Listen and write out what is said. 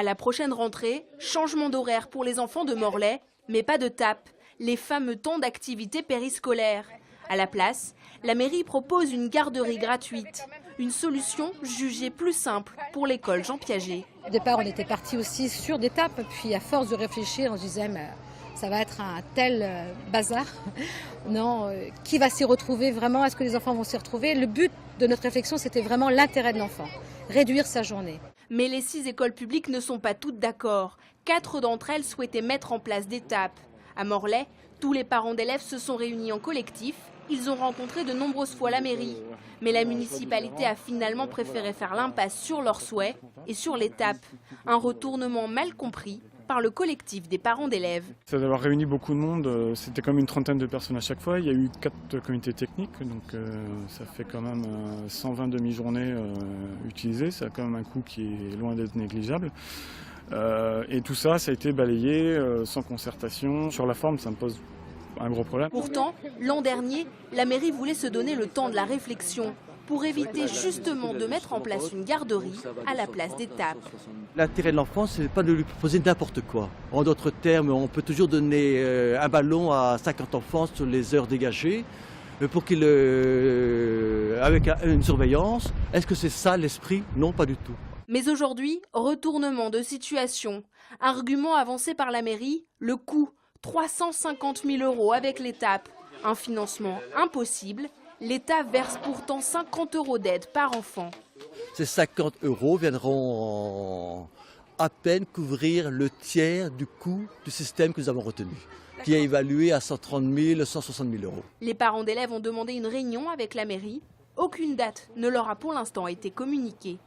À la prochaine rentrée, changement d'horaire pour les enfants de Morlaix, mais pas de TAP, les fameux temps d'activité périscolaire. À la place, la mairie propose une garderie gratuite, une solution jugée plus simple pour l'école Jean Piaget. Au départ, on était parti aussi sur des TAP, puis à force de réfléchir, on se disait mais ça va être un tel bazar. Non, qui va s'y retrouver vraiment? Est-ce que les enfants vont s'y retrouver? Le but de notre réflexion, c'était vraiment l'intérêt de l'enfant, réduire sa journée. Mais les 6 écoles publiques ne sont pas toutes d'accord. 4 d'entre elles souhaitaient mettre en place des TAP. À Morlaix, tous les parents d'élèves se sont réunis en collectif. Ils ont rencontré de nombreuses fois la mairie. Mais la municipalité a finalement préféré faire l'impasse sur leurs souhaits et sur les TAP. Un retournement mal compris par le collectif des parents d'élèves. Ça a d'avoir réuni beaucoup de monde, c'était comme une trentaine de personnes à chaque fois. Il y a eu 4 comités techniques, donc ça fait quand même 120 demi-journées utilisées. Ça a quand même un coût qui est loin d'être négligeable. Et tout ça, ça a été balayé sans concertation. Sur la forme, ça me pose un gros problème. Pourtant, l'an dernier, la mairie voulait se donner le temps de la réflexion pour éviter justement de mettre en place une garderie à la place des TAP. L'intérêt de l'enfant, ce n'est pas de lui proposer n'importe quoi. En d'autres termes, on peut toujours donner un ballon à 50 enfants sur les heures dégagées pour qu'il, avec une surveillance. Est-ce que c'est ça l'esprit? Non, pas du tout. Mais aujourd'hui, retournement de situation. Argument avancé par la mairie, le coût, 350 000 € avec les TAP. Un financement impossible. L'État verse pourtant 50 € d'aide par enfant. Ces 50 € viendront à peine couvrir le tiers du coût du système que nous avons retenu, qui est évalué à 130 000, 160 000 €. Les parents d'élèves ont demandé une réunion avec la mairie. Aucune date ne leur a pour l'instant été communiquée.